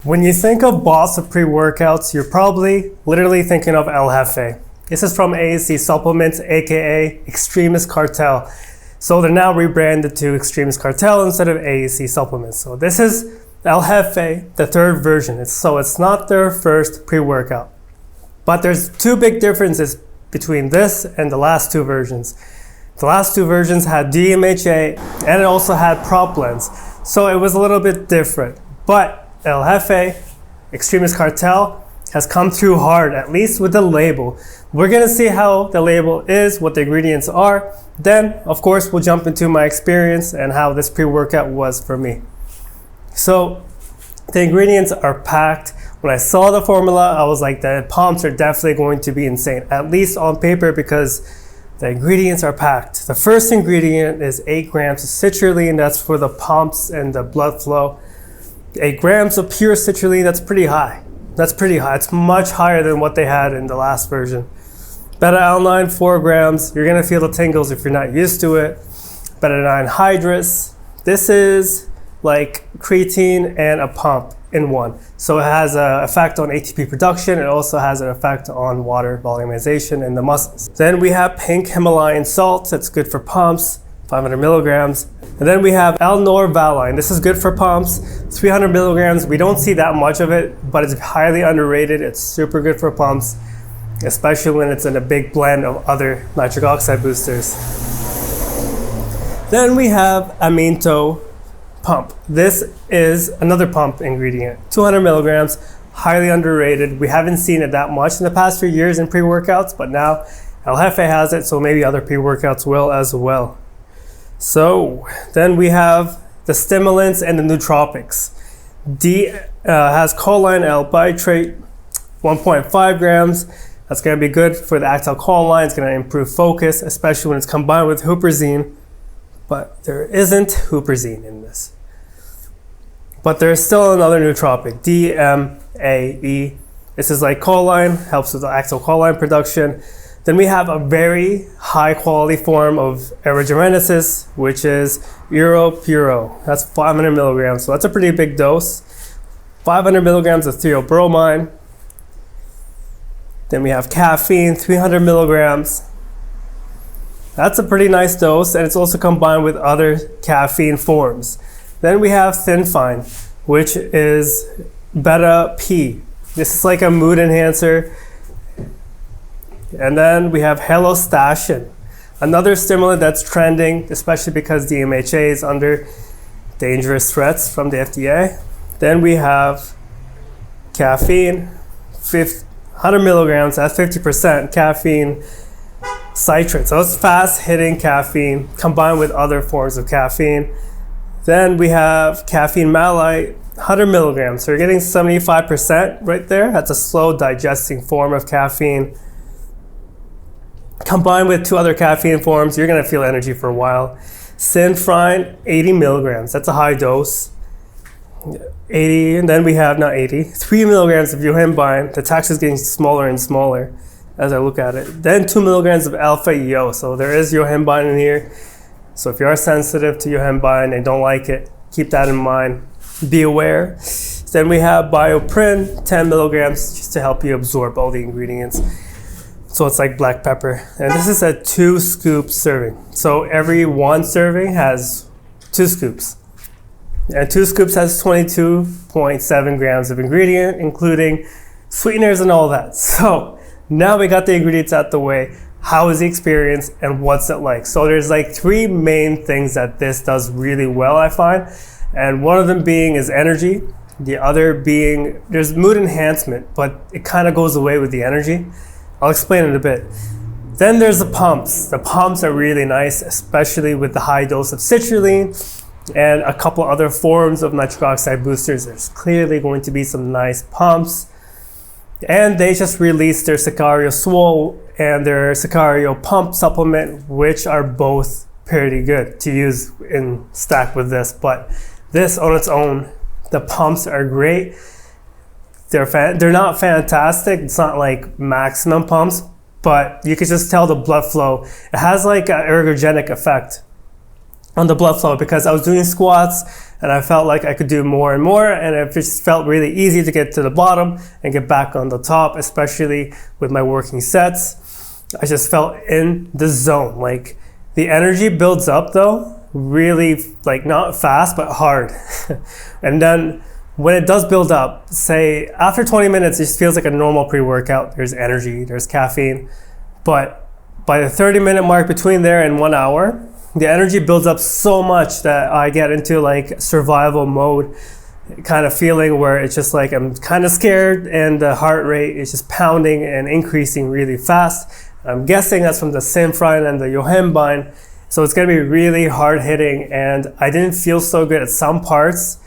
When you think of boss of pre-workouts, you're probably literally thinking of Jefe. This is from ASC Supplements, aka Xtremis Cartel. So they're now rebranded to Xtremis Cartel instead of ASC Supplements. So this is Jefe, the third version. So it's not their first pre-workout. But there's two big differences between this and the last two versions. The last two versions had DMHA and it also had propellants. So it was a little bit different. But Jefe, Xtremis Cartel, has come through hard, at least with the label. We're gonna see how the label is, what the ingredients are. Then, of course, we'll jump into my experience and how this pre-workout was for me. So, the ingredients are packed. When I saw the formula, I was like, the pumps are definitely going to be insane, at least on paper, because the ingredients are packed. The first ingredient is 8 grams of citrulline, that's for the pumps and the blood flow. 8 grams of pure citrulline, that's pretty high. That's pretty high. It's much higher than what they had in the last version. Beta-Alanine, 4 grams. You're gonna feel the tingles if you're not used to it. Beta-Alanine hydrous. This is like creatine and a pump in one. So it has an effect on ATP production. It also has an effect on water volumization in the muscles. Then we have pink Himalayan salt. That's good for pumps, 500 milligrams. And then we have L-norvaline. This is good for pumps, 300 milligrams. We don't see that much of it, but it's highly underrated. It's super good for pumps, especially when it's in a big blend of other nitric oxide boosters. Then we have Aminto pump. This is another pump ingredient, 200 milligrams, highly underrated. We haven't seen it that much in the past few years in pre-workouts, but now Jefe has it, so maybe other pre-workouts will as well. So then we have the stimulants and the nootropics. D has choline L-bitrate, 1.5 grams. That's going to be good for the acetylcholine. It's going to improve focus, especially when it's combined with huperzine. But there isn't huperzine in this. But there's still another nootropic, DMAE. This is like choline, helps with the acetylcholine production. Then we have a very high quality form of erythrogenesis, which is Europuro. That's 500 milligrams, so that's a pretty big dose. 500 milligrams of theobromine. Then we have caffeine, 300 milligrams. That's a pretty nice dose, and it's also combined with other caffeine forms. Then we have Thinfine, which is beta-P. This is like a mood enhancer. And then we have Helostashin, another stimulant that's trending, especially because DMHA is under dangerous threats from the FDA. Then we have caffeine, 100 milligrams, that's 50% caffeine citrate. So it's fast hitting caffeine combined with other forms of caffeine. Then we have caffeine malate, 100 milligrams. So you're getting 75% right there. That's a slow digesting form of caffeine. Combined with 2 other caffeine forms, you're gonna feel energy for a while. Synfrine, 80 milligrams, that's a high dose. 80, and then we have, not 80, 3 milligrams of yohimbine. The text is getting smaller and smaller as I look at it. Then 2 milligrams of alpha EO, so there is yohimbine in here. So if you are sensitive to yohimbine and don't like it, keep that in mind, be aware. Then we have Bioprin, 10 milligrams, just to help you absorb all the ingredients. So it's like black pepper. And this is a 2 scoop serving. So every 1 serving has 2 scoops. And 2 scoops has 22.7 grams of ingredient, including sweeteners and all that. So now we got the ingredients out the way. How is the experience and what's it like? So there's like 3 main things that this does really well, I find. And one of them being is energy. The other being, there's mood enhancement, but it kind of goes away with the energy. I'll explain in a bit. Then there's the pumps. The pumps are really nice, especially with the high dose of citrulline and a couple other forms of nitric oxide boosters. There's clearly going to be some nice pumps. And they just released their Sicario Swole and their Sicario Pump supplement, which are both pretty good to use in stack with this. But this on its own, the pumps are great. They're not fantastic. It's not like maximum pumps, but you can just tell the blood flow. It has like an ergogenic effect on the blood flow because I was doing squats and I felt like I could do more and more, and it just felt really easy to get to the bottom and get back on the top, especially with my working sets. I just felt in the zone. Like, the energy builds up though, really, like, not fast, but hard. And then when it does build up, say after 20 minutes, it just feels like a normal pre-workout. There's energy, there's caffeine, but by the 30-minute mark between there and 1 hour, the energy builds up so much that I get into like survival mode kind of feeling, where it's just like I'm kind of scared and the heart rate is just pounding and increasing really fast. I'm guessing that's from the Citrulline and the Beta-Alanine. So it's gonna be really hard hitting, and I didn't feel so good at some parts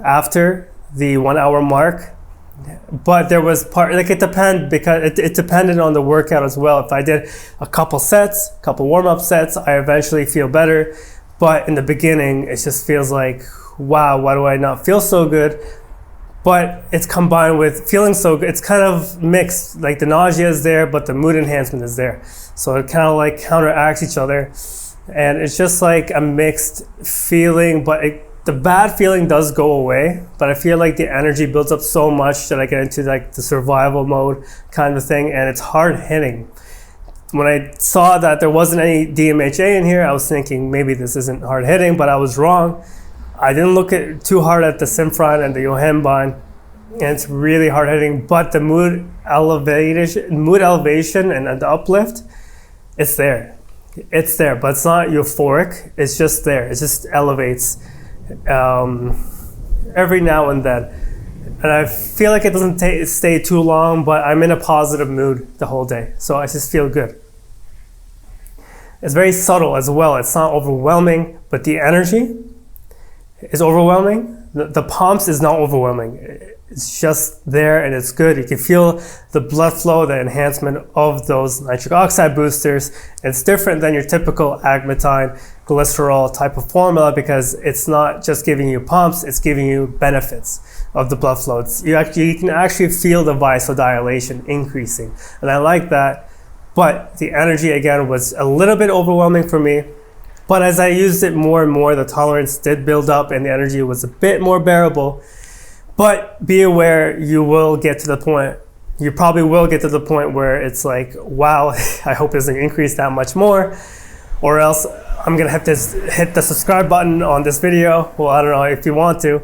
after the 1 hour mark. But there was part, like, it depended, because it depended on the workout as well. If I did a couple sets, a couple warm-up sets, I eventually feel better. But in the beginning, it just feels like, wow, why do I not feel so good? But it's combined with feeling so good. It's kind of mixed, like the nausea is there, but the mood enhancement is there. So it kind of like counteracts each other. And it's just like a mixed feeling, but the bad feeling does go away, but I feel like the energy builds up so much that I get into like the survival mode kind of thing, and it's hard hitting. When I saw that there wasn't any DMHA in here, I was thinking maybe this isn't hard hitting, but I was wrong. I didn't look too hard at the Citrulline and the Beta-Alanine, and it's really hard hitting, but the mood elevation and the uplift, it's there. It's there, but it's not euphoric. It's just there. It just elevates every now and then, and I feel like it doesn't stay too long, but I'm in a positive mood the whole day, so I just feel good. It's very subtle as well. It's not overwhelming, but the energy is overwhelming. The pumps is not overwhelming. It's just there, and it's good. You can feel the blood flow, the enhancement of those nitric oxide boosters. It's different than your typical agmatine glycerol type of formula, because it's not just giving you pumps, it's giving you benefits of the blood flow. You can actually feel the vasodilation increasing, and I like that. But the energy, again, was a little bit overwhelming for me. But as I used it more and more, the tolerance did build up and the energy was a bit more bearable. But be aware, you will get to the point, you probably will get to the point where it's like, wow, I hope it doesn't increase that much more, or else I'm gonna have to hit the subscribe button on this video. Well, I don't know if you want to.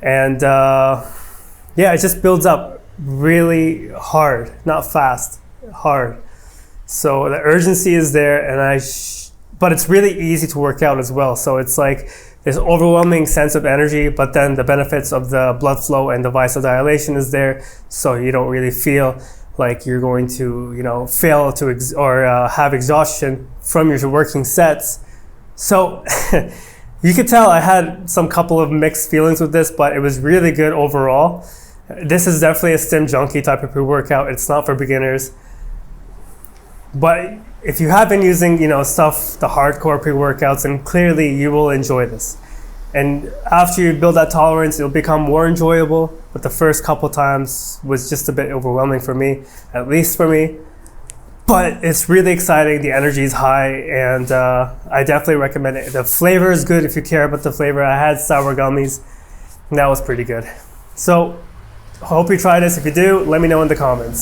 And yeah, it just builds up really hard, not fast, hard. So the urgency is there, and but it's really easy to work out as well. So it's like this overwhelming sense of energy, but then the benefits of the blood flow and the vasodilation is there, so you don't really feel like you're going to, fail to have exhaustion from your working sets. So you could tell I had some couple of mixed feelings with this, but it was really good overall. This is definitely a stim junkie type of pre-workout. It's not for beginners. But if you have been using, the hardcore pre-workouts, then clearly you will enjoy this. And after you build that tolerance, it'll become more enjoyable. But the first couple times was just a bit overwhelming for me, at least for me. But it's really exciting. The energy is high, and I definitely recommend it. The flavor is good if you care about the flavor. I had sour gummies, and that was pretty good. So I hope you try this. If you do, let me know in the comments.